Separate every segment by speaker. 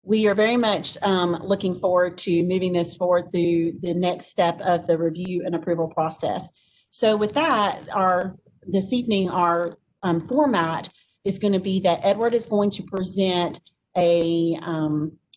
Speaker 1: we are very much looking forward to moving this forward through the next step of the review and approval process. So with that, this evening, our format is going to be that Edward is going to present a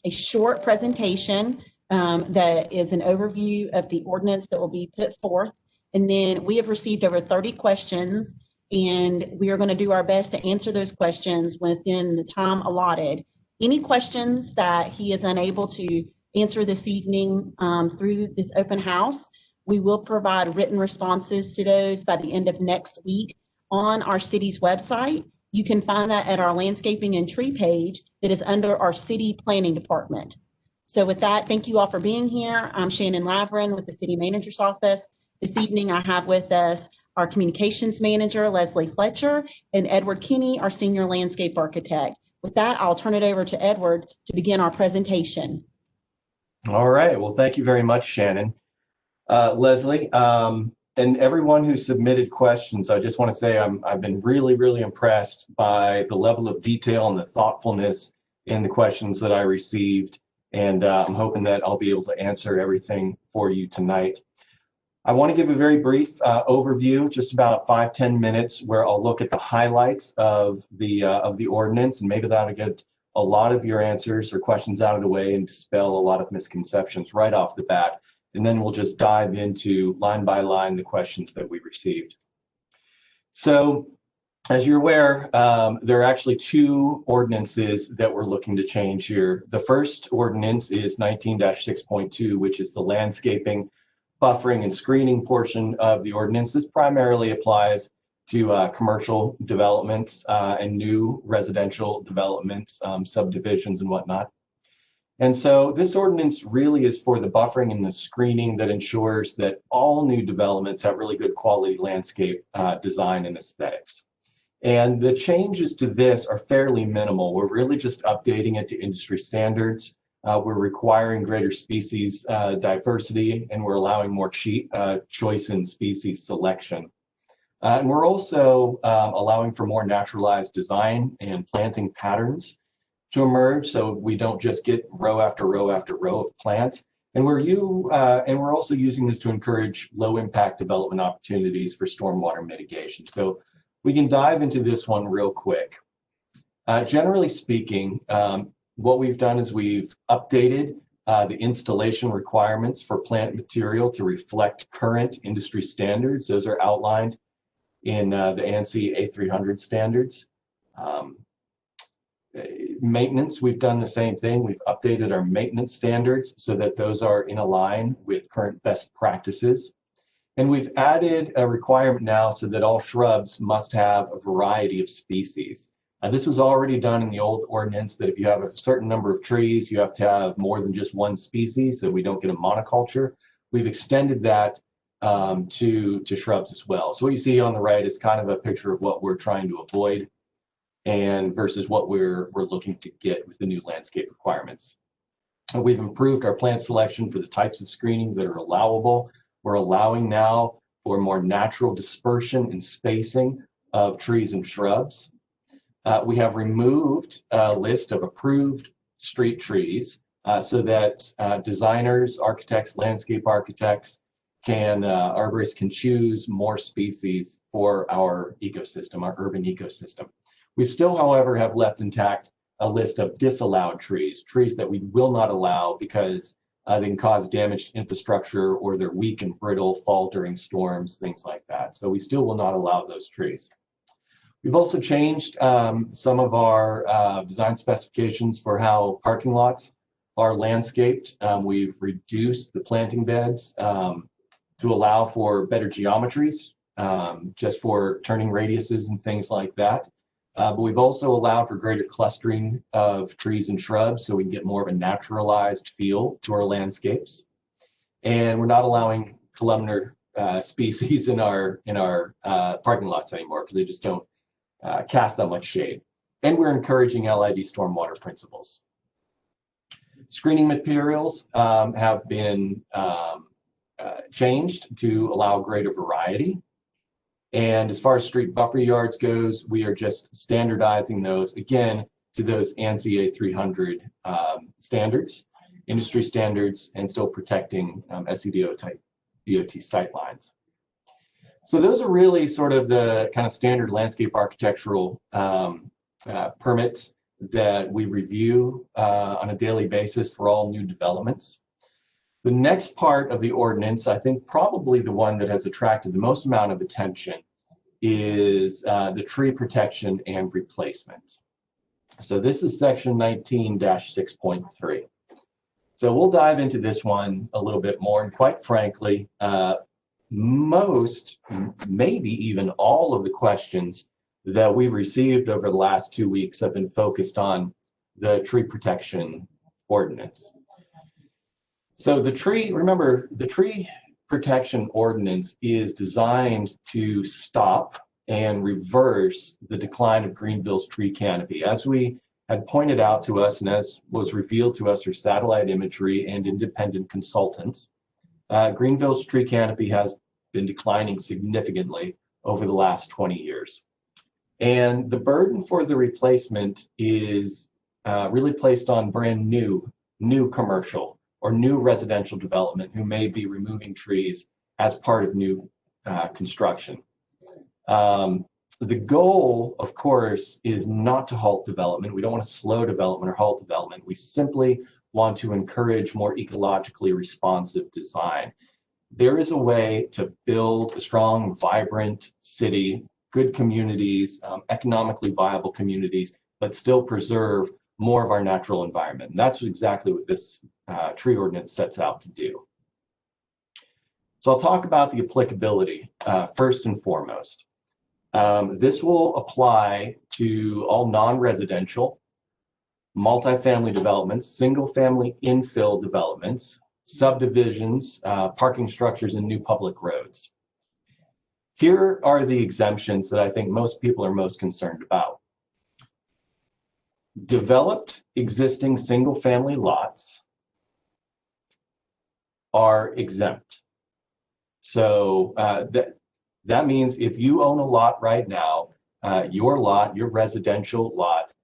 Speaker 1: short presentation that is an overview of the ordinance that will be put forth. And then we have received over 30 questions, and we are going to do our best to answer those questions within the time allotted. Any questions that he is unable to answer this evening through this open house, we will provide written responses to those by the end of next week on our city's website. You can find that at our landscaping and tree page that is under our city planning department. So with that, thank you all for being here. I'm Shannon Lavrin with the city manager's office. This evening, I have with us our communications manager, Leslie Fletcher, and Edward Kinney, our senior landscape architect. With that, I'll turn it over to Edward to begin our presentation.
Speaker 2: All right. Well, thank you very much, Shannon. Leslie, and everyone who submitted questions, I just want to say I've been really impressed by the level of detail and the thoughtfulness in the questions that I received. And I'm hoping that I'll be able to answer everything for you tonight. I want to give a very brief overview, just about 5-10 minutes, where I'll look at the highlights of the ordinance, and maybe that'll get a lot of your answers or questions out of the way and dispel a lot of misconceptions right off the bat. And then we'll just dive into line by line the questions that we received. So, as you're aware, there are actually two ordinances that we're looking to change here. The first ordinance is 19-6.2, which is the landscaping, buffering, and screening portion of the ordinance. This primarily applies to commercial developments and new residential developments, subdivisions and whatnot. And so this ordinance really is for the buffering and the screening that ensures that all new developments have really good quality landscape design and aesthetics. And the changes to this are fairly minimal. We're really just updating it to industry standards. We're requiring greater species diversity, and we're allowing more choice in species selection. And we're also allowing for more naturalized design and planting patterns to emerge, so we don't just get row after row after row of plants. And we're also using this to encourage low impact development opportunities for stormwater mitigation. So we can dive into this one real quick. Generally speaking, what we've done is we've updated the installation requirements for plant material to reflect current industry standards. Those are outlined in the ANSI A300 standards. Maintenance, we've done the same thing. We've updated our maintenance standards so that those are in line with current best practices. And we've added a requirement now so that all shrubs must have a variety of species. This was already done in the old ordinance that if you have a certain number of trees, you have to have more than just one species so we don't get a monoculture. We've extended that to shrubs as well. So what you see on the right is kind of a picture of what we're trying to avoid and versus what we're looking to get with the new landscape requirements. We've improved our plant selection for the types of screening that are allowable. We're allowing now for more natural dispersion and spacing of trees and shrubs. We have removed a list of approved street trees so that designers, architects, landscape architects, arborists can choose more species for our ecosystem, our urban ecosystem. We still, however, have left intact a list of disallowed trees, trees that we will not allow because they can cause damage to infrastructure or they're weak and brittle, fall during storms, things like that. So we still will not allow those trees. We've also changed some of our design specifications for how parking lots are landscaped. We've reduced the planting beds to allow for better geometries, just for turning radiuses and things like that. But we've also allowed for greater clustering of trees and shrubs so we can get more of a naturalized feel to our landscapes. And we're not allowing columnar species in our parking lots anymore because they just don't cast that much shade. And we're encouraging LID stormwater principles. Screening materials have been changed to allow greater variety. And as far as street buffer yards goes, we are just standardizing those, again, to those ANSI A300 standards, industry standards, and still protecting SCDO type DOT sightlines. So those are really sort of the kind of standard landscape architectural permits that we review on a daily basis for all new developments. The next part of the ordinance, I think probably the one that has attracted the most amount of attention, is the tree protection and replacement. So this is section 19-6.3. So we'll dive into this one a little bit more, and quite frankly, most, maybe even all of the questions that we've received over the last 2 weeks have been focused on the tree protection ordinance. So the tree, remember, the tree protection ordinance is designed to stop and reverse the decline of Greenville's tree canopy. As we had pointed out to us, and as was revealed to us through satellite imagery and independent consultants, Greenville's tree canopy has been declining significantly over the last 20 years. And the burden for the replacement is really placed on brand new commercial or new residential development who may be removing trees as part of new construction. The goal, of course, is not to halt development. We don't want to slow development or halt development. We simply want to encourage more ecologically responsive design. There is a way to build a strong, vibrant city, good communities, economically viable communities, but still preserve more of our natural environment. And that's exactly what this tree ordinance sets out to do. So I'll talk about the applicability first and foremost. This will apply to all non-residential, multifamily developments, single-family infill developments, subdivisions, parking structures, and new public roads. Here are the exemptions that I think most people are most concerned about. Developed existing single-family lots are exempt. So that means if you own a lot right now, your residential lot,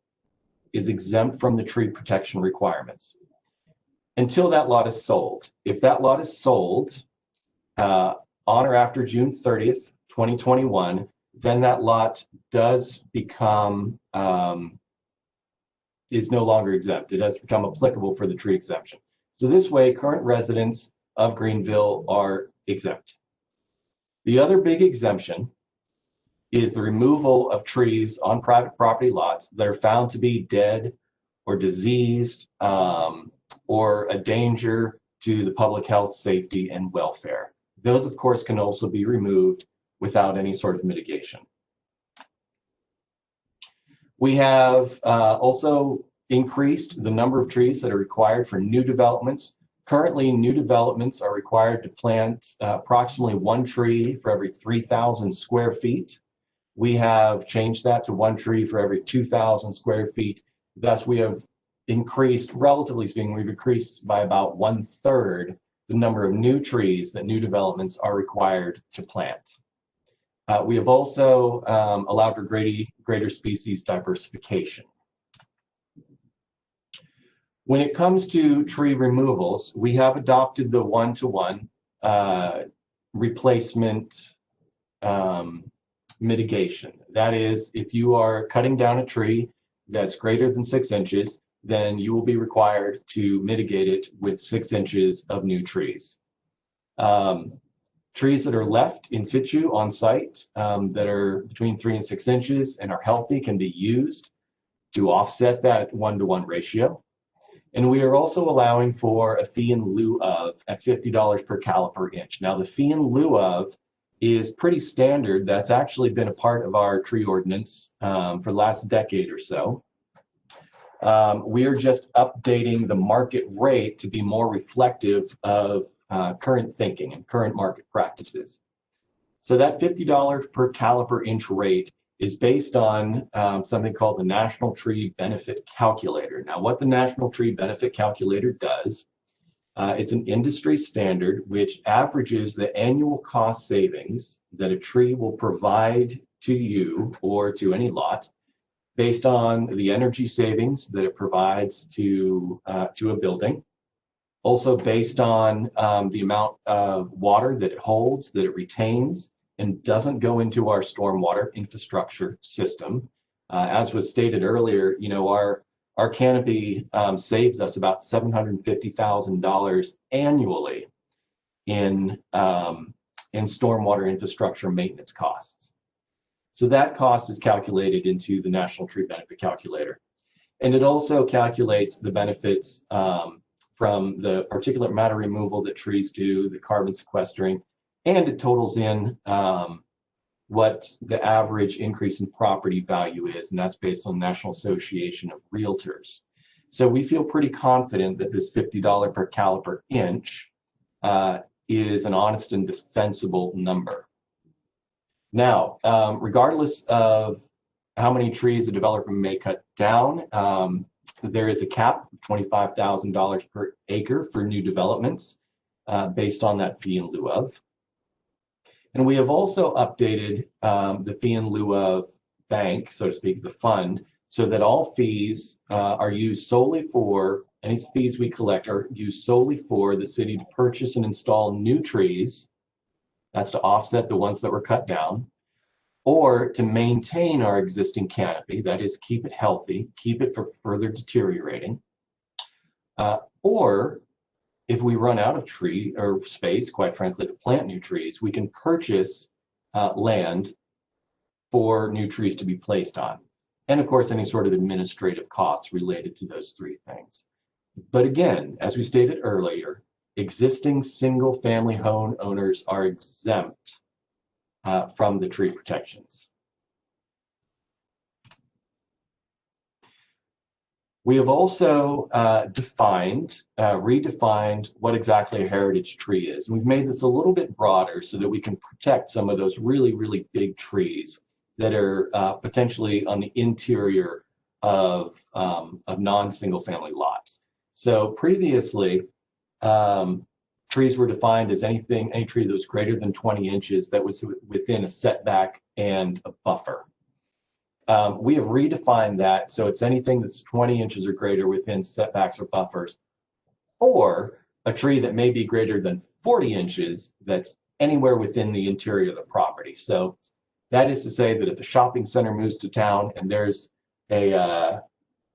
Speaker 2: is exempt from the tree protection requirements until that lot is sold. If that lot is sold on or after June 30th, 2021, then that lot does become, is no longer exempt. It has become applicable for the tree exemption. So this way, current residents of Greenville are exempt. The other big exemption is the removal of trees on private property lots that are found to be dead or diseased or a danger to the public health, safety, and welfare. Those, of course, can also be removed without any sort of mitigation. We have also increased the number of trees that are required for new developments. Currently, new developments are required to plant approximately 1 tree for every 3,000 square feet. We have changed that to 1 tree for every 2,000 square feet. Thus, we have increased, relatively speaking, we've increased by about 1/3 the number of new trees that new developments are required to plant. We have also allowed for greater species diversification. When it comes to tree removals, we have adopted the 1-to-1 replacement mitigation. That is, if you are cutting down a tree that's greater than 6 inches, then you will be required to mitigate it with 6 inches of new trees. Trees that are left in situ on site that are between 3 and 6 inches and are healthy can be used to offset that 1-to-1 ratio. And we are also allowing for a fee in lieu of at $50 per caliper inch. Now, the fee in lieu of is pretty standard. That's actually been a part of our tree ordinance for the last decade or so. We are just updating the market rate to be more reflective of current thinking and current market practices. So that $50 per caliper inch rate is based on something called the National Tree Benefit Calculator. Now, what the National Tree Benefit Calculator does, it's an industry standard which averages the annual cost savings that a tree will provide to you or to any lot based on the energy savings that it provides to a building. Also based on the amount of water that it holds, that it retains, and doesn't go into our stormwater infrastructure system. As was stated earlier, you know, our canopy saves us about $750,000 annually in stormwater infrastructure maintenance costs. So that cost is calculated into the National Tree Benefit Calculator. And it also calculates the benefits from the particulate matter removal that trees do, the carbon sequestering, and it totals in what the average increase in property value is, and that's based on the National Association of Realtors. So we feel pretty confident that this $50 per caliper inch is an honest and defensible number. Now, regardless of how many trees a developer may cut down, there is a cap of $25,000 per acre for new developments based on that fee in lieu of. And we have also updated the fee in lieu of bank, so to speak, the fund, so that all fees are used solely for, any fees we collect are used solely for the city to purchase and install new trees. That's to offset the ones that were cut down, or to maintain our existing canopy, that is, keep it healthy, keep it from further deteriorating, or if we run out of tree or space, quite frankly, to plant new trees, we can purchase land for new trees to be placed on. And of course, any sort of administrative costs related to those three things. But again, as we stated earlier, existing single-family home owners are exempt from the tree protections. We have also redefined what exactly a heritage tree is. And we've made this a little bit broader so that we can protect some of those really, really big trees that are potentially on the interior of non-single family lots. So previously, trees were defined as any tree that was greater than 20 inches that was within a setback and a buffer. We have redefined that, so it's anything that's 20 inches or greater within setbacks or buffers, or a tree that may be greater than 40 inches that's anywhere within the interior of the property. So that is to say that if a shopping center moves to town and there's a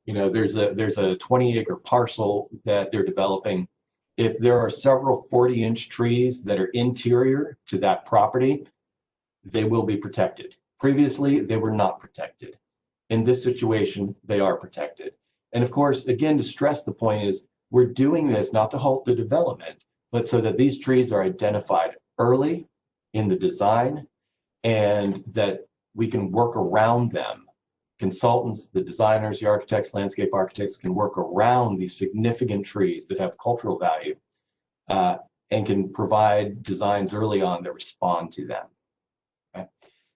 Speaker 2: there's a 20-acre parcel that they're developing, if there are several 40-inch trees that are interior to that property, they will be protected. Previously, they were not protected. In this situation, they are protected. And of course, again, to stress the point is, we're doing this not to halt the development, but so that these trees are identified early in the design and that we can work around them. Consultants, the designers, the architects, landscape architects can work around these significant trees that have cultural value and can provide designs early on that respond to them. Okay?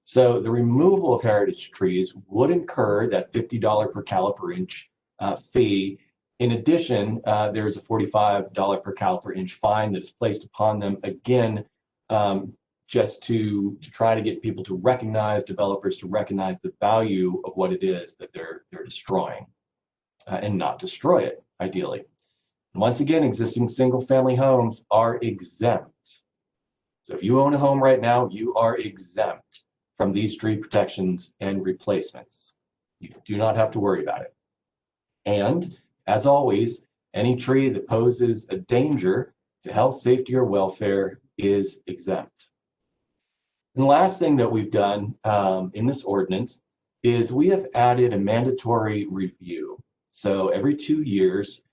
Speaker 2: So the removal of heritage trees would incur that $50 per caliper inch fee. In addition, there's a $45 per caliper inch fine that is placed upon them, again, just to try to get people to recognize, developers to recognize the value of what it is that they're destroying and not destroy it, ideally. Once again, existing single-family homes are exempt. So if you own a home right now, you are exempt from these tree protections and replacements. You do not have to worry about it. And as always, any tree that poses a danger to health, safety, or welfare is exempt. And the last thing that we've done in this ordinance is we have added a mandatory review. So every 2 years,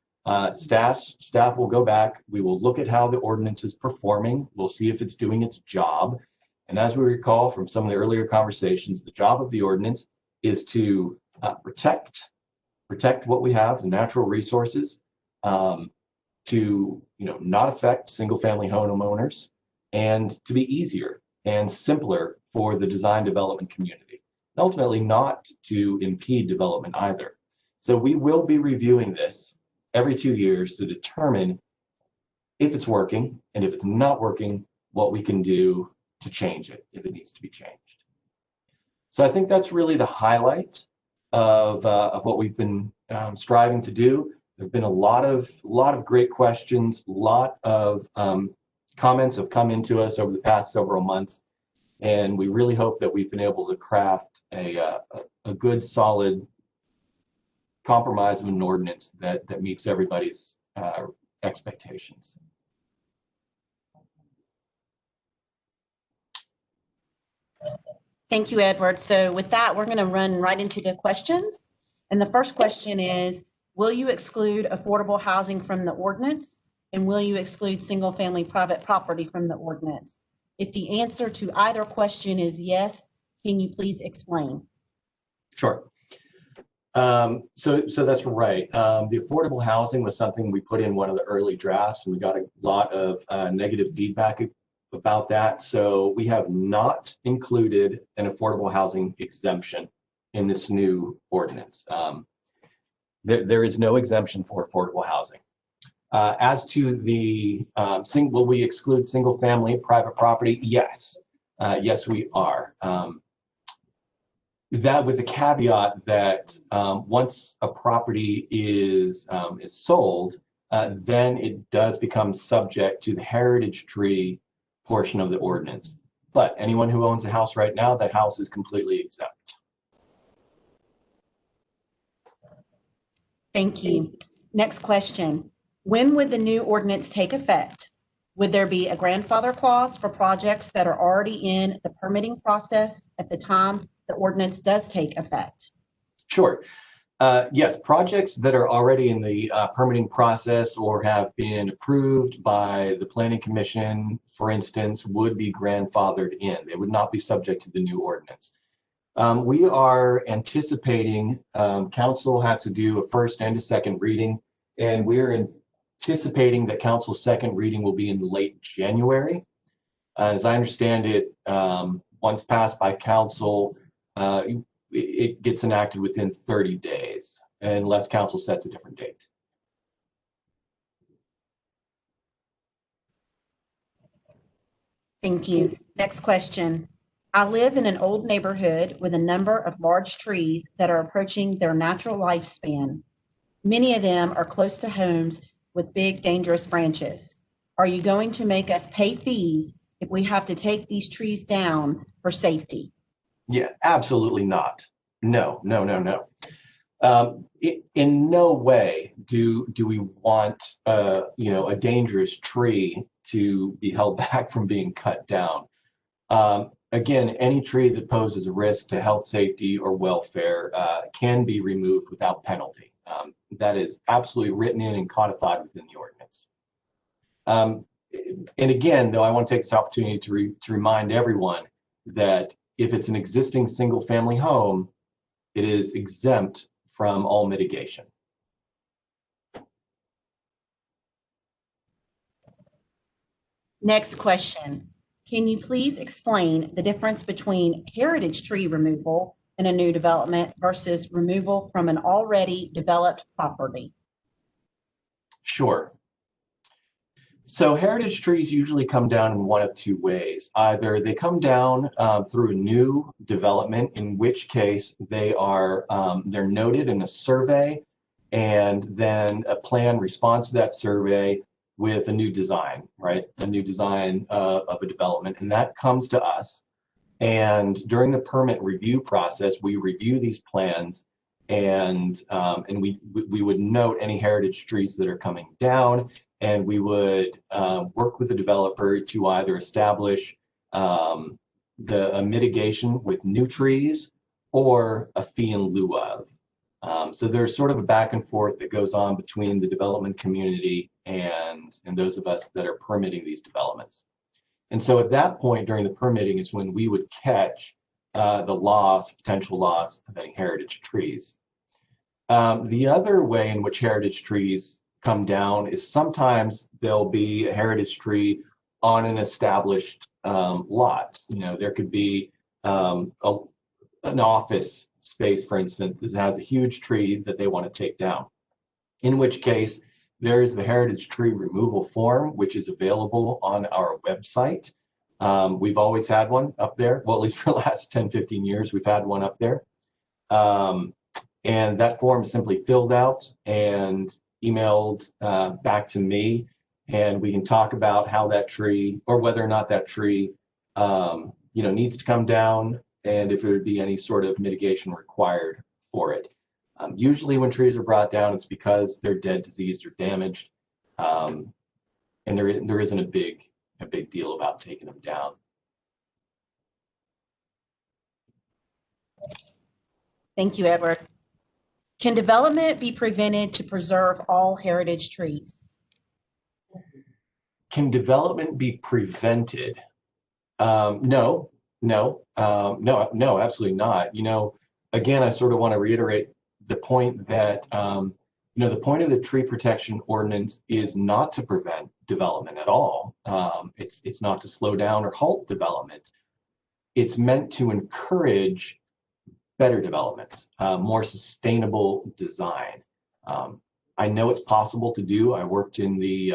Speaker 2: staff will go back. We will look at how the ordinance is performing. We'll see if it's doing its job. And as we recall from some of the earlier conversations, the job of the ordinance is to protect what we have, the natural resources, to not affect single-family homeowners, and to be easier and simpler for the design development community. And ultimately, not to impede development either. So we will be reviewing this every 2 years to determine if it's working, and if it's not working, what we can do to change it if it needs to be changed. So I think that's really the highlight of what we've been striving to do. There have been a lot of great questions, a lot of comments have come into us over the past several months, and we really hope that we've been able to craft a good, solid compromise of an ordinance that meets everybody's expectations.
Speaker 1: Thank you, Edward. So with that, we're going to run right into the questions. And the first question is, will you exclude affordable housing from the ordinance? And will you exclude single-family private property from the ordinance? If the answer to either question is yes, can you please explain?
Speaker 2: Sure. So that's right. The affordable housing was something we put in one of the early drafts, and we got a lot of negative feedback about that. So we have not included an affordable housing exemption in this new ordinance. There is no exemption for affordable housing. As to the will we exclude single family private property? Yes. Yes, we are. That with the caveat that once a property is sold, then it does become subject to the heritage tree portion of the ordinance. But anyone who owns a house right now, that house is completely exempt.
Speaker 1: Thank you. Next question. When would the new ordinance take effect? Would there be a grandfather clause for projects that are already in the permitting process at the time the ordinance does take effect?
Speaker 2: Sure. Yes, projects that are already in the permitting process or have been approved by the Planning Commission, for instance, would be grandfathered in. They would not be subject to the new ordinance. We are anticipating, council has to do a first and a second reading, and we're anticipating that council's second reading will be in late January. As I understand it, once passed by council, it gets enacted within 30 days, unless council sets a different date.
Speaker 1: Thank you. Next question. I live in an old neighborhood with a number of large trees that are approaching their natural lifespan. Many of them are close to homes with big, dangerous branches. Are you going to make us pay fees if we have to take these trees down for safety?
Speaker 2: Yeah, absolutely not. No. In no way do we want a dangerous tree to be held back from being cut down. Again, any tree that poses a risk to health, safety, or welfare can be removed without penalty. That is absolutely written in and codified within the ordinance. And again, though, I want to take this opportunity to remind everyone that if it's an existing single-family home, it is exempt from all mitigation.
Speaker 1: Next question. Can you please explain the difference between heritage tree removal in a new development versus removal from an already developed property?
Speaker 2: Sure. So heritage trees usually come down in one of two ways. Either they come down through a new development, in which case they are they're noted in a survey, and then a plan responds to that survey with a new design, right? A new design of a development, and that comes to us. And during the permit review process, we review these plans, and we would note any heritage trees that are coming down. And we would work with the developer to either establish a mitigation with new trees or a fee in lieu of. So there's sort of a back and forth that goes on between the development community and those of us that are permitting these developments. And so at that point during the permitting is when we would catch the potential loss of any heritage trees. The other way in which heritage trees come down is sometimes there'll be a heritage tree on an established lot. There could be an office space, for instance, that has a huge tree that they want to take down, in which case there's the heritage tree removal form, which is available on our website. We've always had one up there. Well, at least for the last 10, 15 years, we've had one up there. And that form is simply filled out and emailed back to me. And we can talk about how that tree, or whether or not that tree, needs to come down, and if there would be any sort of mitigation required for it. Usually when trees are brought down, it's because they're dead, diseased, or damaged. And there isn't a big deal about taking them down.
Speaker 1: Thank you, Edward. Can development be prevented to preserve all heritage trees?
Speaker 2: Can development be prevented? No, absolutely not. Again, I sort of want to reiterate the point that, the point of the tree protection ordinance is not to prevent development at all. It's not to slow down or halt development. It's meant to encourage better development, more sustainable design. I know it's possible to do. I worked in the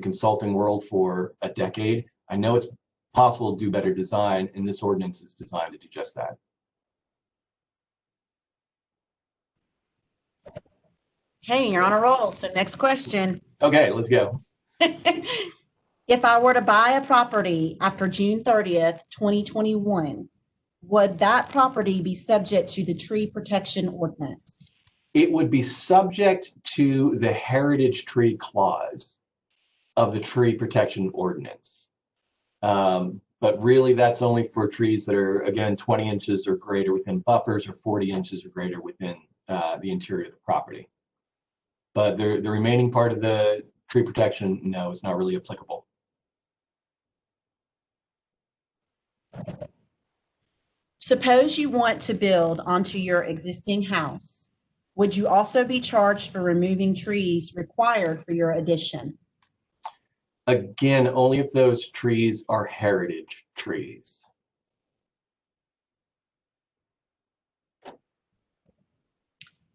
Speaker 2: consulting world for a decade. I know it's possible to do better design, and this ordinance is designed to do just that.
Speaker 1: Okay, you're on a roll. So next question.
Speaker 2: Okay, let's go.
Speaker 1: If I were to buy a property after June 30th, 2021, would that property be subject to the tree protection ordinance?
Speaker 2: It would be subject to the heritage tree clause of the tree protection ordinance. But really that's only for trees that are, again, 20 inches or greater within buffers, or 40 inches or greater within the interior of the property. But the remaining part of the tree protection, no, it's not really applicable.
Speaker 1: Suppose you want to build onto your existing house. Would you also be charged for removing trees required for your addition?
Speaker 2: Again, only if those trees are heritage trees.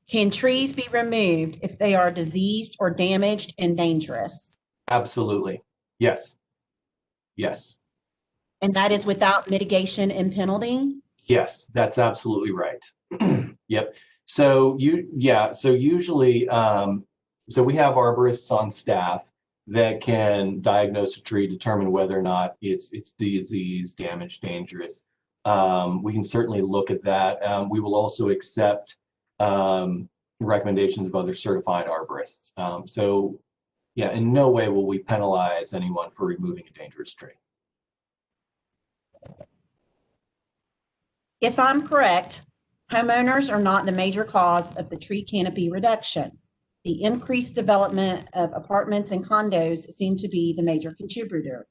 Speaker 1: Can trees be removed if they are diseased or damaged and dangerous?
Speaker 2: Absolutely. Yes. Yes.
Speaker 1: And that is without mitigation and penalty?
Speaker 2: Yes, that's absolutely right. Yep. So usually, so we have arborists on staff that can diagnose a tree, determine whether or not it's diseased, damaged, dangerous. We can certainly look at that. We will also accept recommendations of other certified arborists. So yeah, in no way will we penalize anyone for removing a dangerous tree.
Speaker 1: If I'm correct, homeowners are not the major cause of the tree canopy reduction. The increased development of apartments and condos seem to be the major contributor.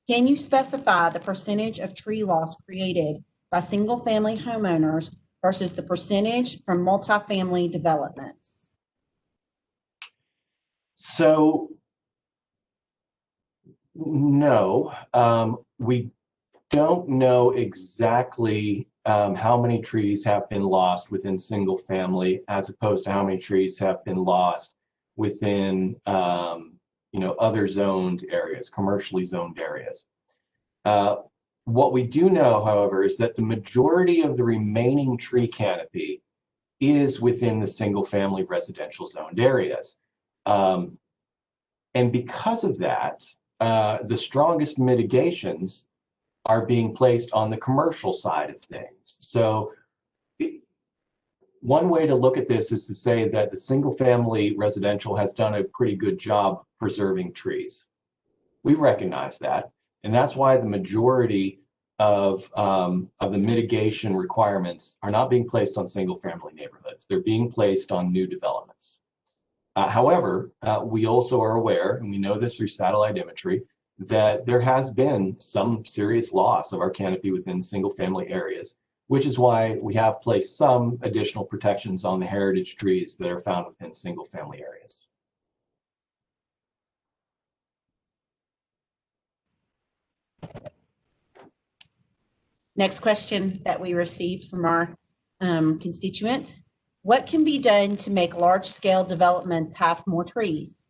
Speaker 1: Can you specify the percentage of tree loss created by single-family homeowners versus the percentage from multifamily developments?
Speaker 2: So, no, we don't know exactly how many trees have been lost within single family, as opposed to how many trees have been lost within other zoned areas, commercially zoned areas. What we do know, however, is that the majority of the remaining tree canopy is within the single family residential zoned areas. And because of that, the strongest mitigations are being placed on the commercial side of things. So one way to look at this is to say that the single family residential has done a pretty good job preserving trees. We recognize that, and that's why the majority of the mitigation requirements are not being placed on single family neighborhoods. They're being placed on new developments. However, we also are aware, and we know this through satellite imagery, that there has been some serious loss of our canopy within single family areas, which is why we have placed some additional protections on the heritage trees that are found within single family areas.
Speaker 1: Next question that we received from our constituents. What can be done to make large-scale developments have more trees?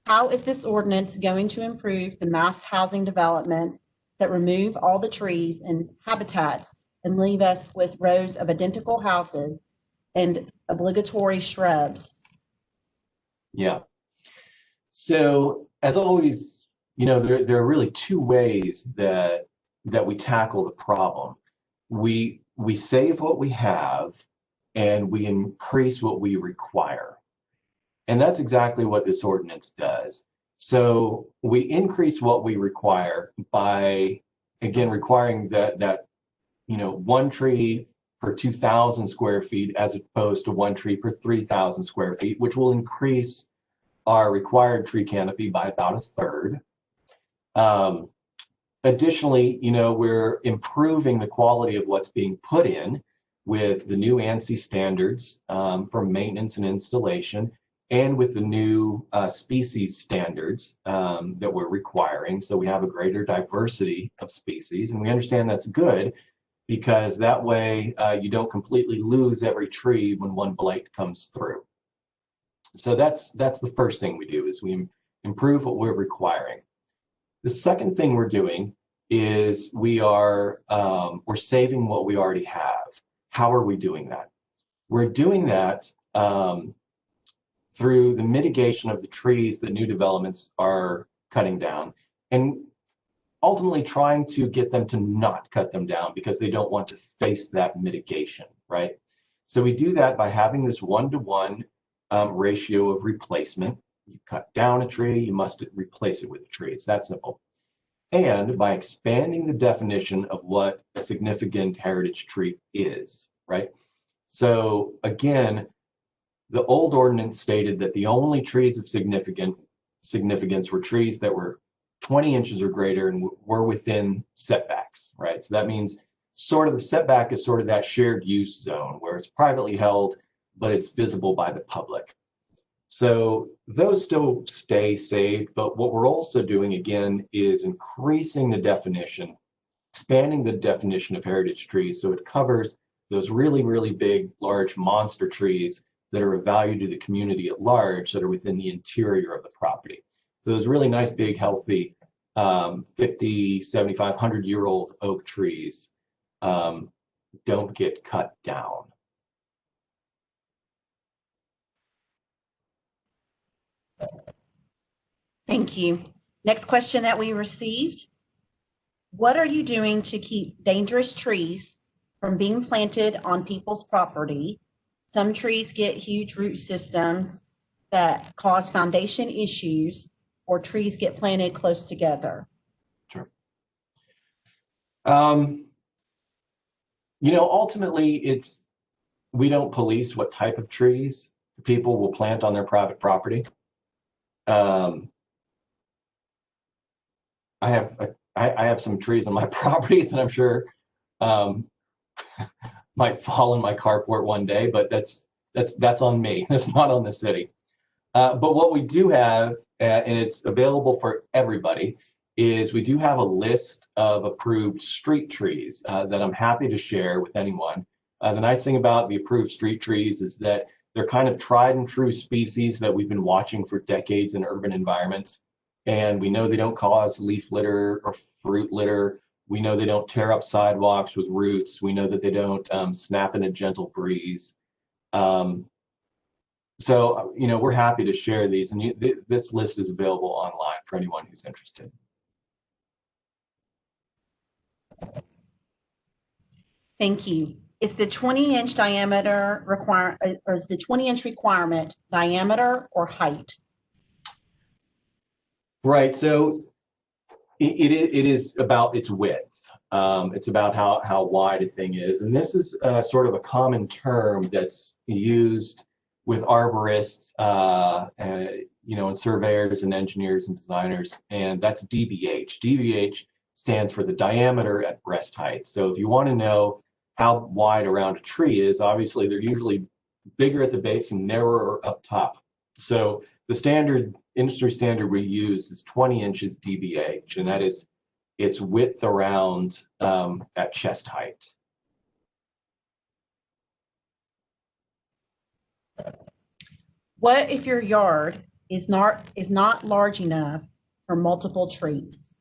Speaker 1: How is this ordinance going to improve the mass housing developments that remove all the trees and habitats and leave us with rows of identical houses and obligatory shrubs.
Speaker 2: Yeah. So as always, there are really two ways that we tackle the problem. We save what we have, and we increase what we require. And that's exactly what this ordinance does. So we increase what we require by, again, requiring that one tree per 2,000 square feet as opposed to one tree per 3,000 square feet, which will increase our required tree canopy by about a third. Additionally, we're improving the quality of what's being put in with the new ANSI standards for maintenance and installation, and with the new species standards that we're requiring. So we have a greater diversity of species, and we understand that's good because that way you don't completely lose every tree when one blight comes through. So that's the first thing we do, is we improve what we're requiring. The second thing we're doing is we're saving what we already have. How are we doing that? We're doing that through the mitigation of the trees that new developments are cutting down, and ultimately trying to get them to not cut them down because they don't want to face that mitigation, right? So we do that by having this 1-to-1 ratio of replacement. You cut down a tree, you must replace it with a tree. It's that simple. And by expanding the definition of what a significant heritage tree is, right? So again, the old ordinance stated that the only trees of significance were trees that were 20 inches or greater and were within setbacks, right? So that means sort of the setback is sort of that shared use zone where it's privately held, but it's visible by the public. So those still stay saved, but what we're also doing again is increasing the definition, expanding the definition of heritage trees so it covers those really, really big, large monster trees that are of value to the community at large that are within the interior of the property. So those really nice, big, healthy 50, 75, 100-year-old oak trees don't get cut down.
Speaker 1: Thank you. Next question that we received: what are you doing to keep dangerous trees from being planted on people's property? Some trees get huge root systems that cause foundation issues, or trees get planted close together.
Speaker 2: Sure. Ultimately, we don't police what type of trees people will plant on their private property. I have some trees on my property that I'm sure might fall in my carport one day, but that's on me. That's not on the city. But what we do have, and it's available for everybody, is we do have a list of approved street trees that I'm happy to share with anyone. The nice thing about the approved street trees is that they're kind of tried and true species that we've been watching for decades in urban environments. And we know they don't cause leaf litter or fruit litter. We know they don't tear up sidewalks with roots. We know that they don't snap in a gentle breeze. So, we're happy to share these, and this list is available online for anyone who's interested.
Speaker 1: Thank you. Is the 20-inch diameter or is the 20-inch requirement diameter or height?
Speaker 2: Right. So it is about its width. It's about how wide a thing is, and this is sort of a common term that's used with arborists, and surveyors and engineers and designers, and that's DBH. DBH stands for the diameter at breast height. So if you want to know how wide around a tree is, obviously they're usually bigger at the base and narrower up top. So the industry standard we use is 20 inches DBH, and that is its width around at chest height.
Speaker 1: What if your yard is not large enough for multiple trees?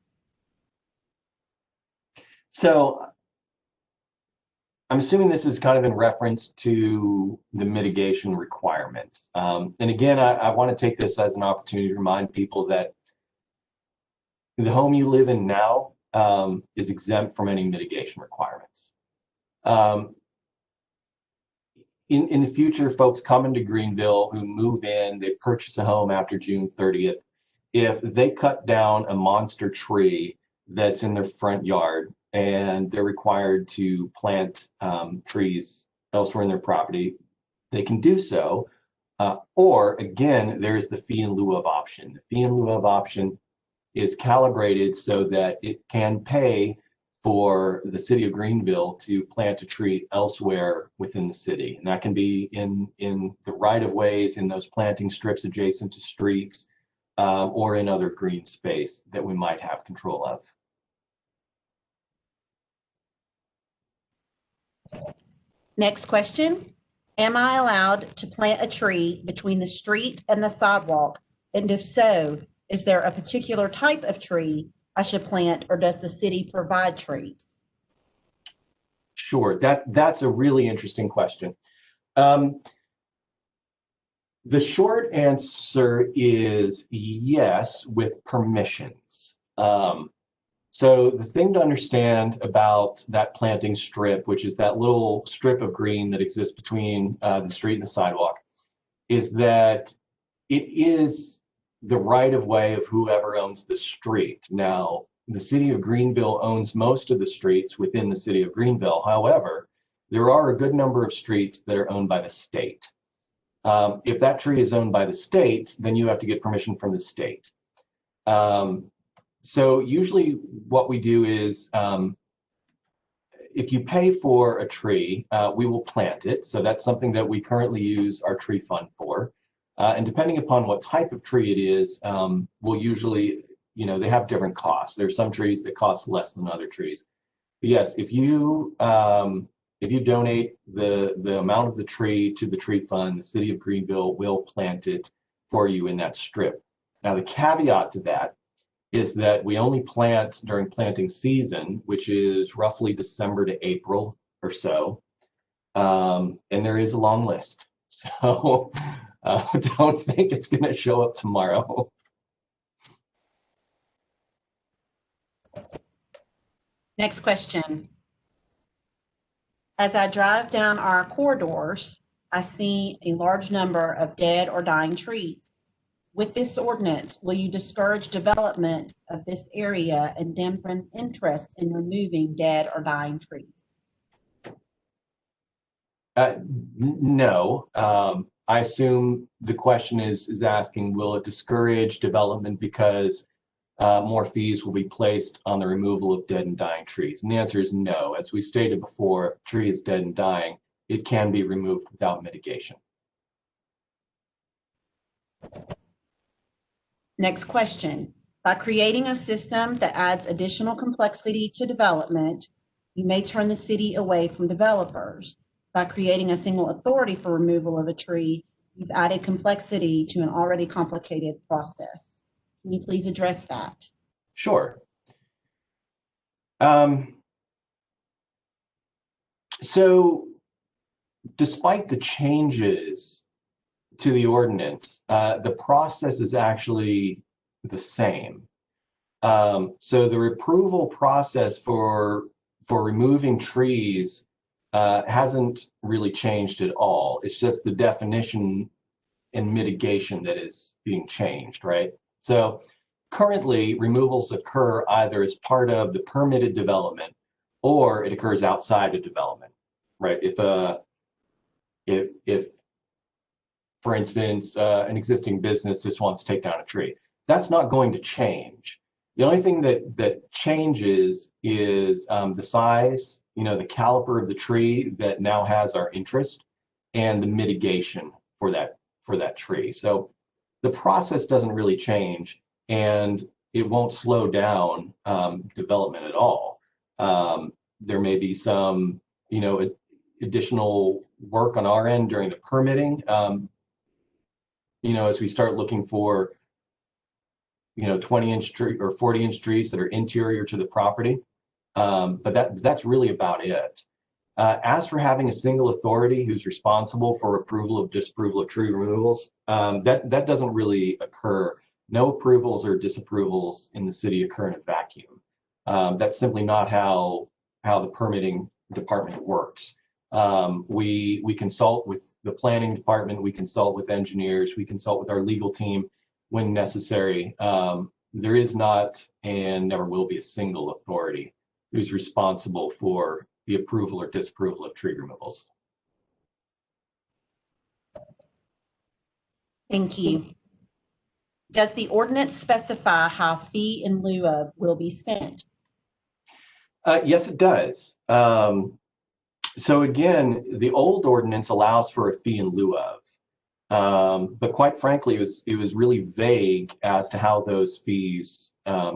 Speaker 2: So I'm assuming this is kind of in reference to the mitigation requirements. And again, I want to take this as an opportunity to remind people that the home you live in now is exempt from any mitigation requirements. In the future, folks coming to Greenville who move in, they purchase a home after June 30th. If they cut down a monster tree that's in their front yard and they're required to plant trees elsewhere in their property, they can do so. Or again, there's the fee in lieu of option. The fee in lieu of option is calibrated so that it can pay for the city of Greenville to plant a tree elsewhere within the city. And that can be in the right of ways, in those planting strips adjacent to streets, or in other green space that we might have control of.
Speaker 1: Next question. Am I allowed to plant a tree between the street and the sidewalk? And if so, is there a particular type of tree I should plant, or does the city provide trees?
Speaker 2: Sure, that's a really interesting question. The short answer is yes, with permissions. So the thing to understand about that planting strip, which is that little strip of green that exists between the street and the sidewalk, is that it is the right of way of whoever owns the street. Now, the city of Greenville owns most of the streets within the city of Greenville. However, there are a good number of streets that are owned by the state. If that tree is owned by the state, then you have to get permission from the state. So usually what we do is, if you pay for a tree, we will plant it. So that's something that we currently use our tree fund for. And depending upon what type of tree it is, we'll usually, they have different costs. There's some trees that cost less than other trees. But yes, if you donate the amount of the tree to the tree fund, the city of Greenville will plant it for you in that strip. Now, the caveat to that is that we only plant during planting season, which is roughly December to April or so. And there is a long list. So don't think it's going to show up tomorrow.
Speaker 1: Next question. As I drive down our corridors, I see a large number of dead or dying trees. With this ordinance, will you discourage development of this area and dampen interest in removing dead or dying trees?
Speaker 2: No. I assume the question is asking, will it discourage development because more fees will be placed on the removal of dead and dying trees? And the answer is no. As we stated before, if a tree is dead and dying, it can be removed without mitigation.
Speaker 1: Next question. By creating a system that adds additional complexity to development, you may turn the city away from developers. By creating a single authority for removal of a tree, you've added complexity to an already complicated process. Can you please address that?
Speaker 2: Sure. So despite the changes to the ordinance, the process is actually the same. So the approval process for removing trees hasn't really changed at all. It's just the definition and mitigation that is being changed, right? So currently, removals occur either as part of the permitted development or it occurs outside of development, right? If for instance, an existing business just wants to take down a tree, that's not going to change. The only thing that changes is the size, the caliper of the tree that now has our interest, and the mitigation for that tree. So the process doesn't really change, and it won't slow down development at all. There may be some, additional work on our end during the permitting. As we start looking for, 20-inch tree or 40-inch trees that are interior to the property. But that's really about it. As for having a single authority who's responsible for approval of disapproval of tree removals, that doesn't really occur. No approvals or disapprovals in the city occur in a vacuum. That's simply not how the permitting department works. We consult with the planning department, we consult with engineers, we consult with our legal team when necessary. There is not and never will be a single authority who's responsible for the approval or disapproval of tree removals.
Speaker 1: Thank you. Does the ordinance specify how fee in lieu of will be spent?
Speaker 2: Yes, it does. So again, the old ordinance allows for a fee in lieu of, but quite frankly, it was really vague as to how those fees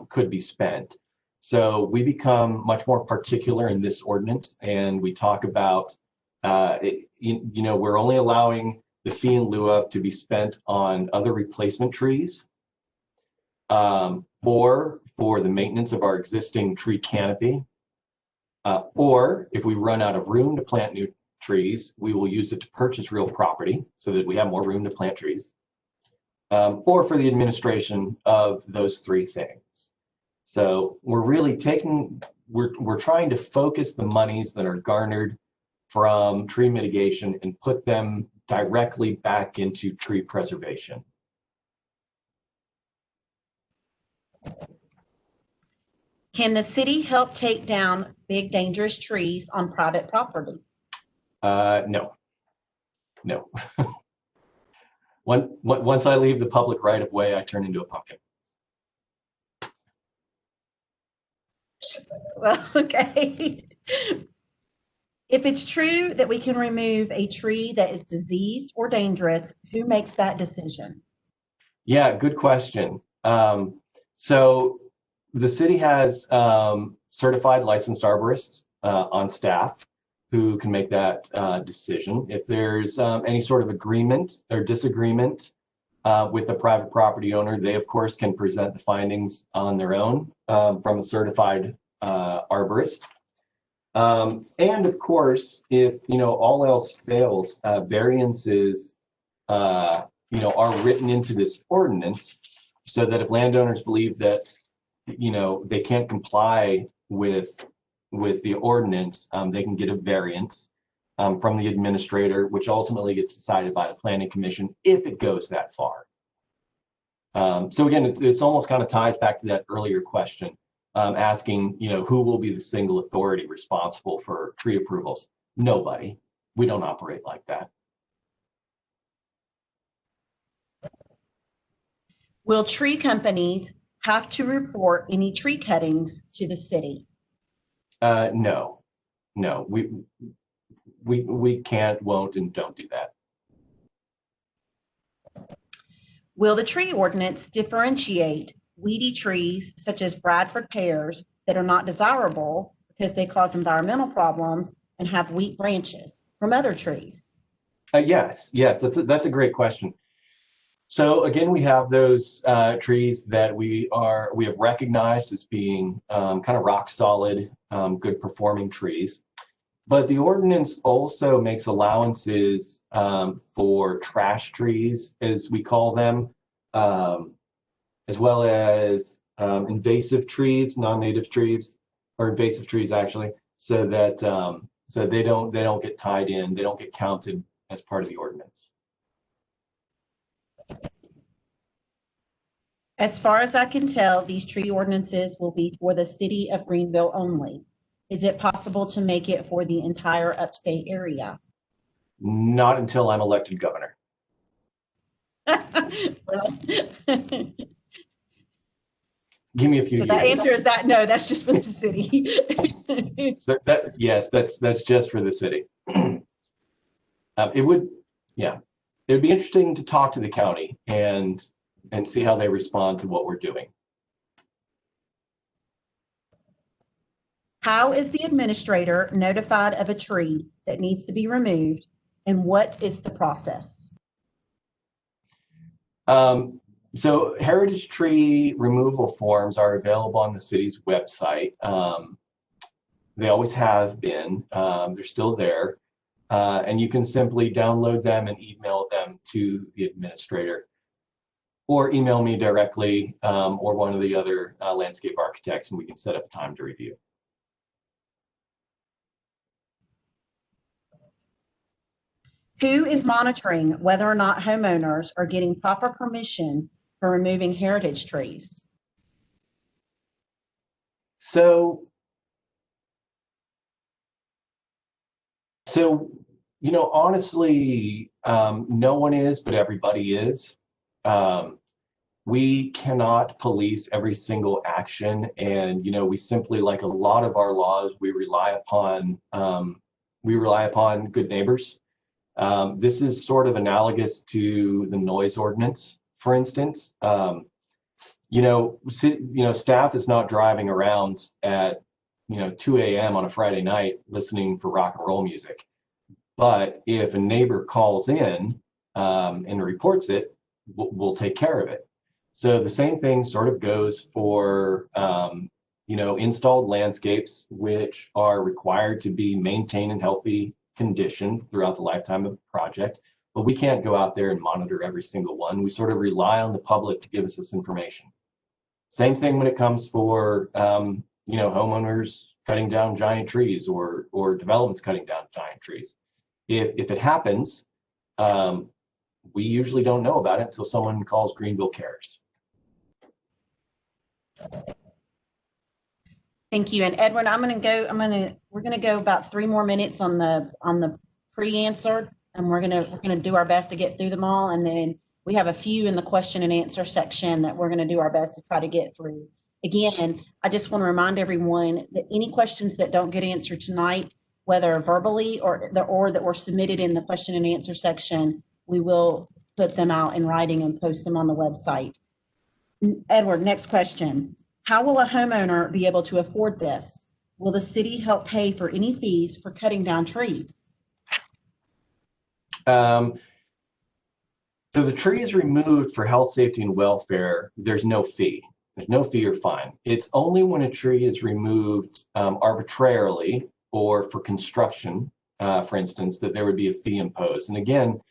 Speaker 2: could be spent. So we become much more particular in this ordinance, and we talk about, we're only allowing the fee in lieu of to be spent on other replacement trees, or for the maintenance of our existing tree canopy, or if we run out of room to plant new trees, we will use it to purchase real property so that we have more room to plant trees, or for the administration of those three things. So we're really we're trying to focus the monies that are garnered from tree mitigation and put them directly back into tree preservation.
Speaker 1: Can the city help take down big dangerous trees on private property?
Speaker 2: No. Once I leave the public right of way, I turn into a pumpkin.
Speaker 1: Well, okay. If it's true that we can remove a tree that is diseased or dangerous, who makes that decision?
Speaker 2: Yeah, good question. So the city has certified licensed arborists on staff who can make that decision. If there's any sort of agreement or disagreement with the private property owner, they of course can present the findings on their own from a certified arborist. And of course, if all else fails, variances are written into this ordinance so that if landowners believe that they can't comply with the ordinance, they can get a variance from the administrator, which ultimately gets decided by the planning commission if it goes that far. So again, it's almost kind of ties back to that earlier question, asking, who will be the single authority responsible for tree approvals? Nobody. We don't operate like that.
Speaker 1: Will tree companies have to report any tree cuttings to the city?
Speaker 2: No, we can't, won't, and don't do that.
Speaker 1: Will the tree ordinance differentiate weedy trees such as Bradford pears that are not desirable because they cause environmental problems and have weak branches from other trees?
Speaker 2: Yes, that's a great question. So again, we have those trees that we have recognized as being kind of rock solid, good performing trees. But the ordinance also makes allowances for trash trees, as we call them, as well as invasive trees, non-native trees, or invasive trees actually, so that so they don't get tied in, they don't get counted as part of the ordinance.
Speaker 1: As far as I can tell, these tree ordinances will be for the city of Greenville only. Is it possible to make it for the entire upstate area?
Speaker 2: Not until I'm elected governor.
Speaker 1: Well,
Speaker 2: Give me a few
Speaker 1: so
Speaker 2: years.
Speaker 1: the answer is that no, that's just for the city.
Speaker 2: Yes, that's just for the city. It would be interesting to talk to the county and see how they respond to what we're doing.
Speaker 1: How is the administrator notified of a tree that needs to be removed, and what is the process?
Speaker 2: So heritage tree removal forms are available on the city's website. They always have been. They're still there. And you can simply download them and email them to the administrator, or email me directly, or one of the other landscape architects, and we can set up a time to review.
Speaker 1: Who is monitoring whether or not homeowners are getting proper permission for removing heritage trees?
Speaker 2: So, honestly, no one is, but everybody is. We cannot police every single action, and we simply, like a lot of our laws, we rely upon good neighbors. This is sort of analogous to the noise ordinance, for instance. Staff is not driving around at 2 a.m. on a Friday night listening for rock and roll music. But if a neighbor calls in and reports it, we'll take care of it. So the same thing sort of goes for installed landscapes, which are required to be maintained in healthy condition throughout the lifetime of the project. But we can't go out there and monitor every single one. We sort of rely on the public to give us this information. Same thing when it comes for homeowners cutting down giant trees, or developments cutting down giant trees. If it happens, we usually don't know about it until someone calls Greenville Cares.
Speaker 1: Thank you. And Edwin, we're gonna go about 3 more minutes on the pre-answered, and we're gonna do our best to get through them all. And then we have a few in the question and answer section that we're gonna do our best to try to get through. Again, I just want to remind everyone that any questions that don't get answered tonight, whether verbally or that were submitted in the question and answer section, we will put them out in writing and post them on the website. Edward, next question. How will a homeowner be able to afford this? Will the city help pay for any fees for cutting down trees?
Speaker 2: So the tree is removed for health, safety, and welfare. There's no fee. There's no fee or fine. It's only when a tree is removed arbitrarily or for construction, for instance, that there would be a fee imposed. And again,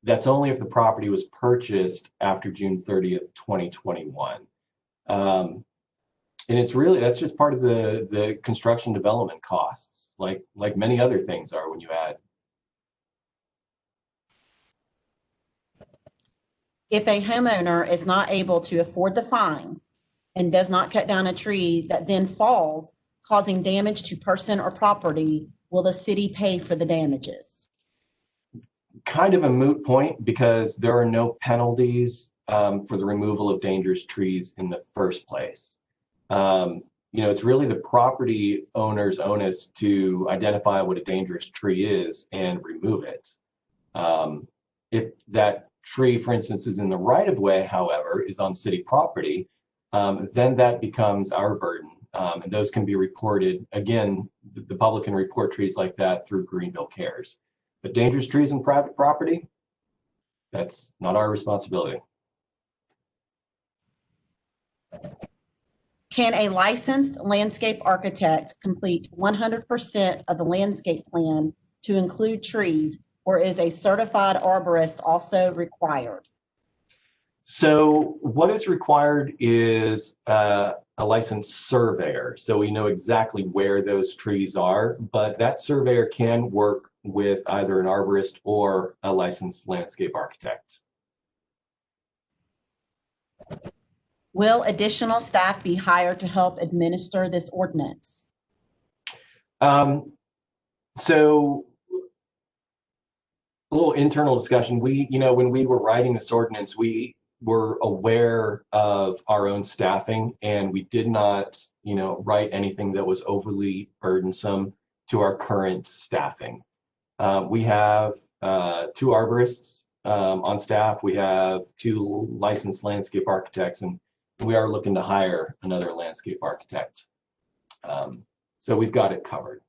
Speaker 2: that's only if the property was purchased after June 30th, 2021. And that's just part of the construction development costs, like many other things are when you add.
Speaker 1: If a homeowner is not able to afford the fines and does not cut down a tree that then falls, causing damage to person or property, will the city pay for the damages?
Speaker 2: Kind of a moot point, because there are no penalties for the removal of dangerous trees in the first place. It's really the property owner's onus to identify what a dangerous tree is and remove it. If that tree, for instance, is in the right of way, however, is on city property, then that becomes our burden. And those can be reported. Again, the public can report trees like that through Greenville Cares. But dangerous trees in private property, that's not our responsibility.
Speaker 1: Can a licensed landscape architect complete 100% of the landscape plan to include trees, or is a certified arborist also required?
Speaker 2: So what is required is a licensed surveyor. So we know exactly where those trees are, but that surveyor can work with either an arborist or a licensed landscape architect.
Speaker 1: Will additional staff be hired to help administer this ordinance?
Speaker 2: So a little internal discussion. When we were writing this ordinance, we were aware of our own staffing, and we did not, write anything that was overly burdensome to our current staffing. We have 2 arborists on staff. We have 2 licensed landscape architects, and we are looking to hire another landscape architect. So we've got it covered.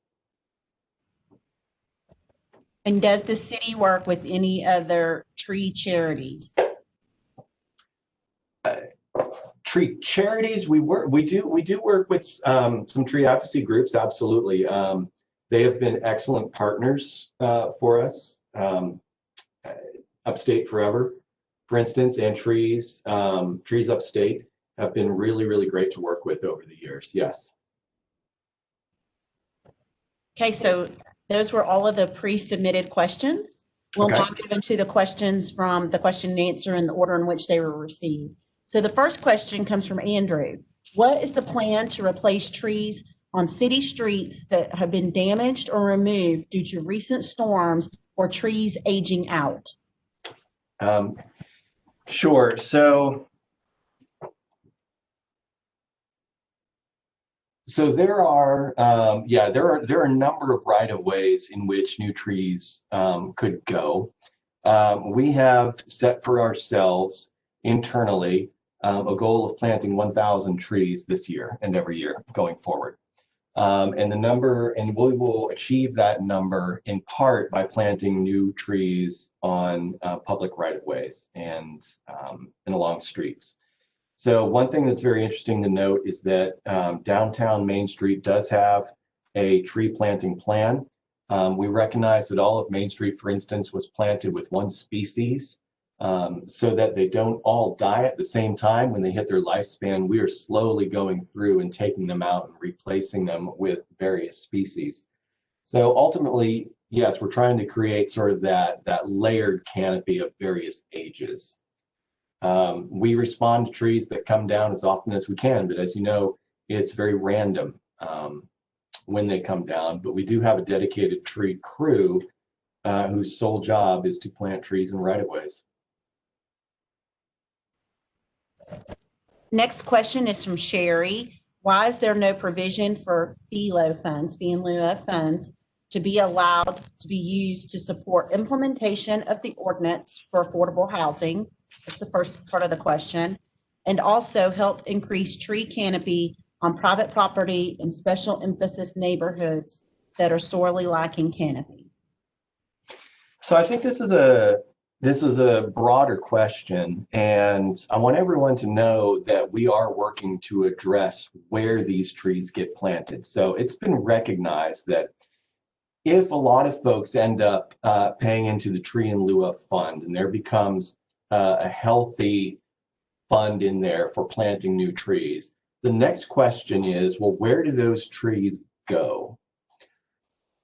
Speaker 1: And does the city work with any other tree charities?
Speaker 2: Tree charities, we do work with some tree advocacy groups, absolutely. They have been excellent partners for us. Upstate Forever, for instance, and Trees Upstate have been really, really great to work with over the years. Yes.
Speaker 1: Okay, so those were all of the pre-submitted questions. We'll now move into the questions from the question and answer in the order in which they were received. So the first question comes from Andrew. What is the plan to replace trees on city streets that have been damaged or removed due to recent storms or trees aging out?
Speaker 2: Sure. So there are there are a number of right of ways in which new trees could go. We have set for ourselves internally a goal of planting 1,000 trees this year and every year going forward. And we will achieve that number in part by planting new trees on public right of ways and along streets. So one thing that's very interesting to note is that downtown Main Street does have a tree planting plan. We recognize that all of Main Street, for instance, was planted with one species so that they don't all die at the same time when they hit their lifespan. We are slowly going through and taking them out and replacing them with various species. So ultimately, yes, we're trying to create sort of that layered canopy of various ages. We respond to trees that come down as often as we can, but as you know, it's very random when they come down. But we do have a dedicated tree crew whose sole job is to plant trees in right-of-ways.
Speaker 1: Next question is from Sherry. Why is there no provision for FELO funds, fee in lieu of funds, to be allowed to be used to support implementation of the ordinance for affordable housing? That's the first part of the question. And also help increase tree canopy on private property in special emphasis neighborhoods that are sorely lacking canopy.
Speaker 2: So I think this is a broader question, and I want everyone to know that we are working to address where these trees get planted. So it's been recognized that if a lot of folks end up paying into the tree in lieu of fund, and there becomes a healthy fund in there for planting new trees, the next question is, well, where do those trees go?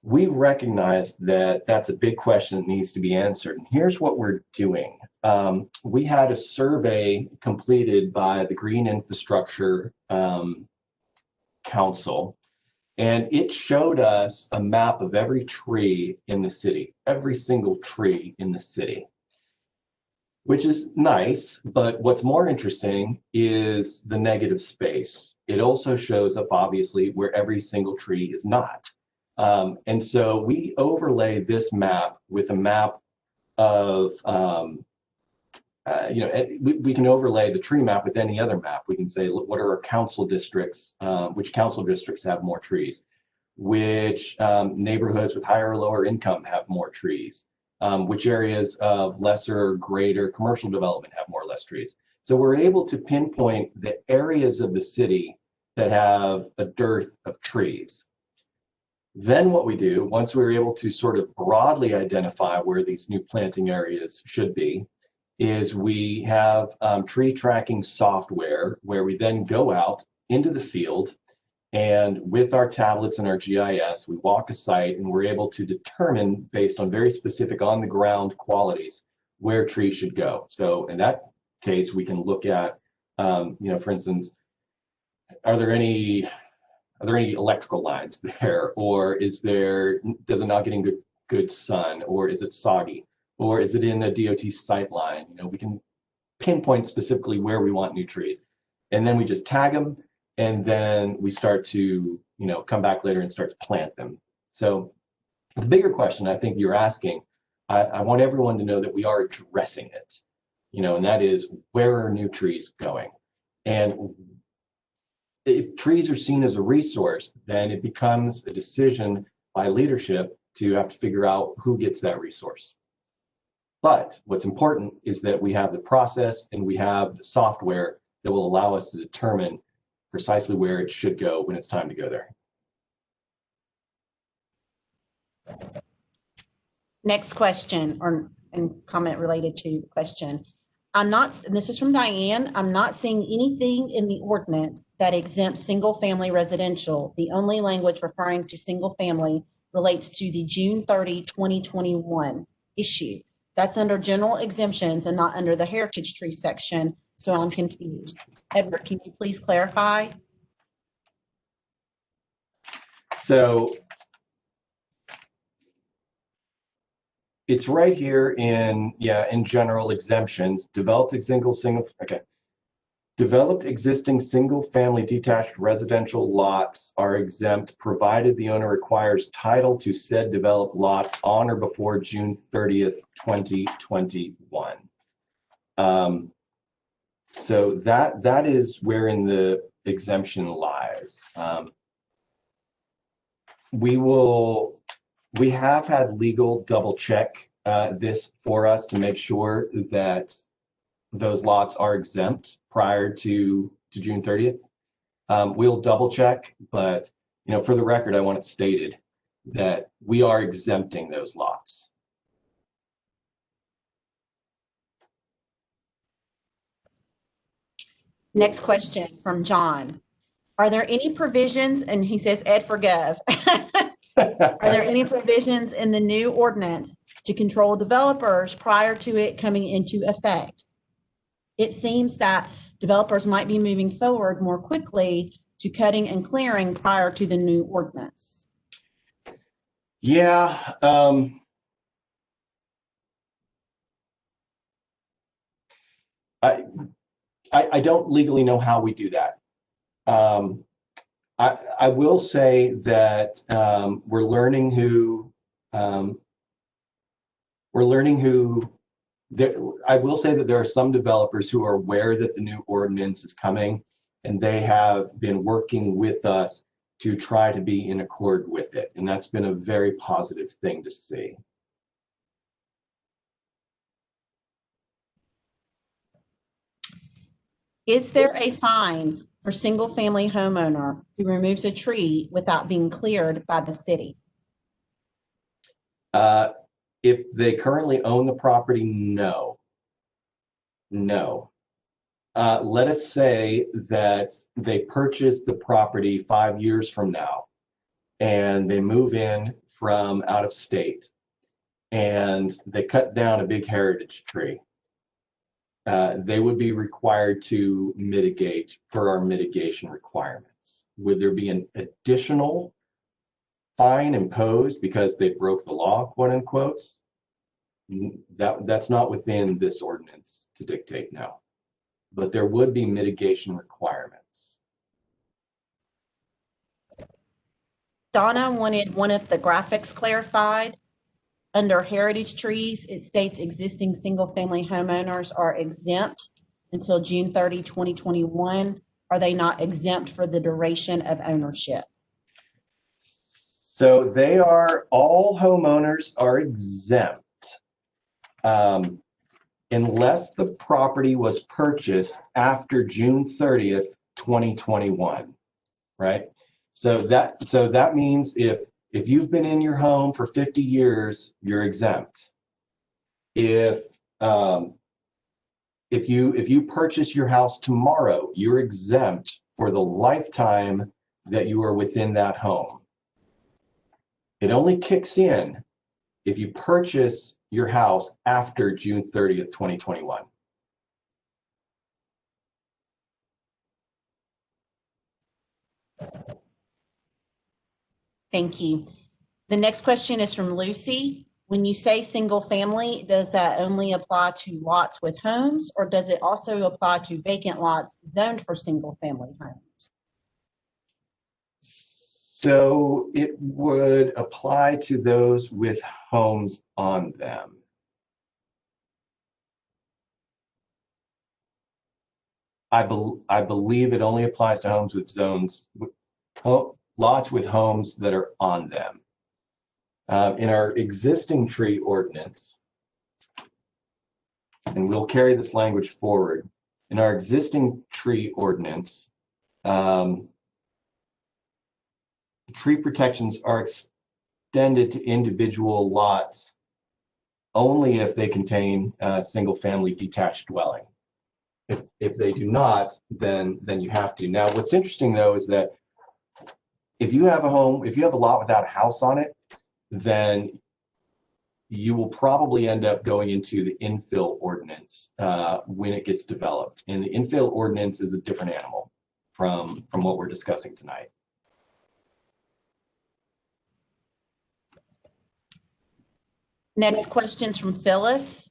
Speaker 2: We recognize that that's a big question that needs to be answered. And here's what we're doing. We had a survey completed by the Green Infrastructure Council, and it showed us a map of every tree in the city, every single tree in the city, which is nice. But what's more interesting is the negative space. It also shows up, obviously, where every single tree is not. And so we overlay this map with a map of, we can overlay the tree map with any other map. We can say, look, what are our council districts? Which council districts have more trees? Which neighborhoods with higher or lower income have more trees? Which areas of lesser or greater commercial development have more or less trees? So we're able to pinpoint the areas of the city that have a dearth of trees. Then what we do, once we're able to sort of broadly identify where these new planting areas should be, is we have tree tracking software where we then go out into the field, and with our tablets and our GIS, we walk a site and we're able to determine, based on very specific on-the-ground qualities, where trees should go. So in that case, we can look at, for instance, are there any electrical lines there, or does it not getting good sun, or is it soggy, or is it in a DOT sight line? We can pinpoint specifically where we want new trees, and then we just tag them, and then we start to come back later and start to plant them. So the bigger question I think you're asking, I want everyone to know that we are addressing it, and that is, where are new trees going? And if trees are seen as a resource, then it becomes a decision by leadership to have to figure out who gets that resource. But what's important is that we have the process and we have the software that will allow us to determine precisely where it should go when it's time to go there.
Speaker 1: Next question, and comment related to the question. I'm not, and this is from Diane, I'm not seeing anything in the ordinance that exempts single-family residential. The only language referring to single-family relates to the June 30, 2021 issue. That's under general exemptions and not under the heritage tree section, so I'm confused. Edward, can you please clarify?
Speaker 2: So it's right here in general exemptions. Developed existing single-family detached residential lots are exempt provided the owner acquires title to said developed lot on or before June 30th, 2021. So that is wherein the exemption lies. We have had legal double check this for us to make sure that those lots are exempt prior to June 30th. We'll double check, but for the record, I want it stated that we are exempting those lots.
Speaker 1: Next question from John. Are there any provisions, and he says, Ed, forgive. Are there any provisions in the new ordinance to control developers prior to it coming into effect? It seems that developers might be moving forward more quickly to cutting and clearing prior to the new ordinance.
Speaker 2: Yeah. I don't legally know how we do that. I will say that we're learning who I will say that there are some developers who are aware that the new ordinance is coming, and they have been working with us to try to be in accord with it. And that's been a very positive thing to see.
Speaker 1: Is there a fine for single-family homeowner who removes a tree without being cleared by the city?
Speaker 2: If they currently own the property, no. Let us say that they purchase the property 5 years from now, and they move in from out of state, and they cut down a big heritage tree. They would be required to mitigate per our mitigation requirements. Would there be an additional fine imposed because they broke the law, quote unquote? That's not within this ordinance to dictate now, but there would be mitigation requirements.
Speaker 1: Donna wanted one of the graphics clarified. Under heritage trees, it states existing single-family homeowners are exempt until June 30, 2021. Are they not exempt for the duration of ownership?
Speaker 2: So they are, all homeowners are exempt unless the property was purchased after June 30th, 2021, right? So that means if you've been in your home for 50 years, you're exempt. If you purchase your house tomorrow, you're exempt for the lifetime that you are within that home. It only kicks in if you purchase your house after June 30th, 2021.
Speaker 1: Thank you. The next question is from Lucy. When you say single family, does that only apply to lots with homes, or does it also apply to vacant lots zoned for single family homes?
Speaker 2: So it would apply to those with homes on them. I believe it only applies to homes with lots with homes that are on them. In our existing tree ordinance, and we'll carry this language forward in our existing tree ordinance, tree protections are extended to individual lots only if they contain a single-family detached dwelling. If they do not, then you have to. Now, what's interesting though is that if you have a home, if you have a lot without a house on it, then you will probably end up going into the infill ordinance when it gets developed. And the infill ordinance is a different animal from what we're discussing tonight.
Speaker 1: Next question's from Phyllis.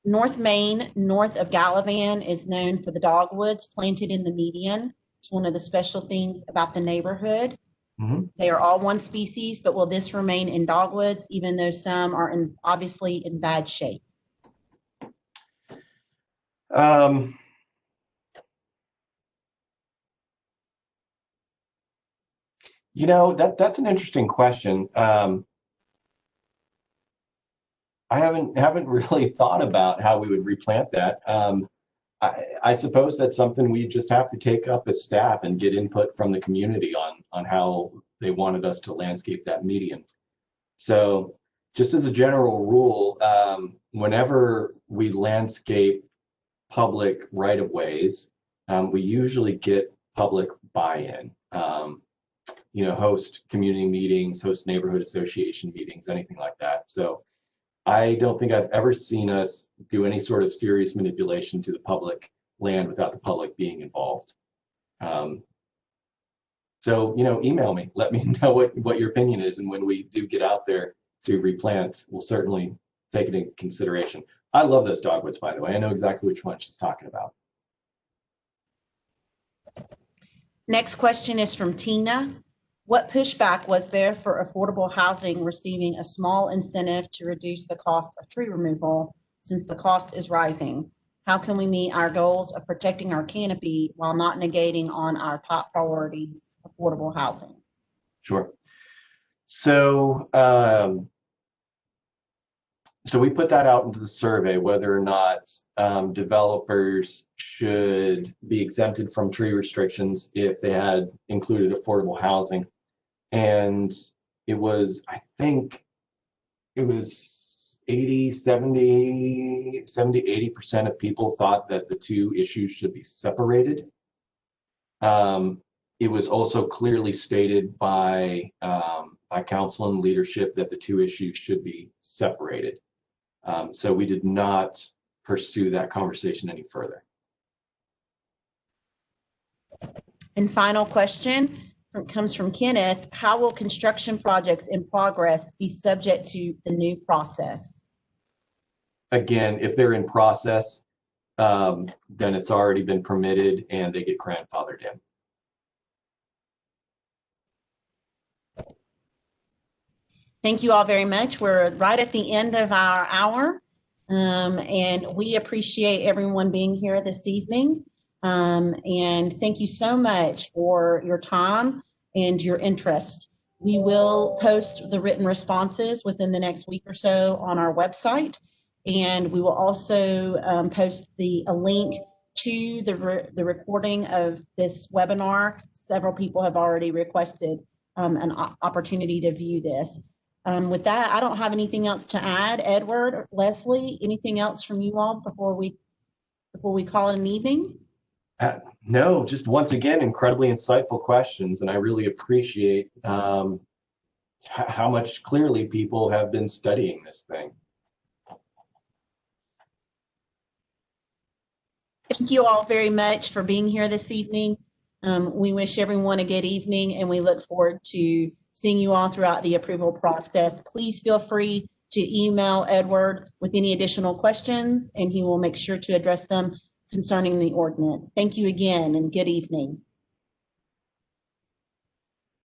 Speaker 1: North Main, north of Gallivan, is known for the dogwoods planted in the median. It's one of the special things about the neighborhood.
Speaker 2: Mm-hmm.
Speaker 1: They are all one species, but will this remain in dogwoods, even though some are obviously in bad shape?
Speaker 2: You know, that's an interesting question. I haven't really thought about how we would replant that. I suppose that's something we just have to take up as staff and get input from the community on how they wanted us to landscape that median. So just as a general rule, whenever we landscape public right-of-ways, we usually get public buy-in. You know, host community meetings, host neighborhood association meetings, anything like that. So I don't think I've ever seen us do any sort of serious manipulation to the public land without the public being involved. So, you know, email me, let me know what your opinion is. And when we do get out there to replant, we'll certainly take it into consideration. I love those dogwoods, by the way. I know exactly which one she's talking about.
Speaker 1: Next question is from Tina. What pushback was there for affordable housing receiving a small incentive to reduce the cost of tree removal since the cost is rising? How can we meet our goals of protecting our canopy while not negating on our top priorities, affordable housing?
Speaker 2: Sure. So, so we put that out into the survey, whether or not developers should be exempted from tree restrictions if they had included affordable housing. And it was, I think it was 80% of people thought that the two issues should be separated. It was also clearly stated by council and leadership that the two issues should be separated. So we did not pursue that conversation any further.
Speaker 1: And final question comes from Kenneth. How will construction projects in progress be subject to the new process?
Speaker 2: Again, if they're in process, then it's already been permitted and they get grandfathered in.
Speaker 1: Thank you all very much. We're right at the end of our hour, and we appreciate everyone being here this evening. And thank you so much for your time and your interest. We will post the written responses within the next week or so on our website, and we will also post a link to the recording of this webinar. Several people have already requested an opportunity to view this. With that, I don't have anything else to add. Edward or Leslie, anything else from you all before we call it an evening?
Speaker 2: No, just once again, incredibly insightful questions, and I really appreciate how much clearly people have been studying this thing.
Speaker 1: Thank you all very much for being here this evening. We wish everyone a good evening, and we look forward to seeing you all throughout the approval process. Please feel free to email Edward with any additional questions, and he will make sure to address them concerning the ordinance. Thank you again, and good evening.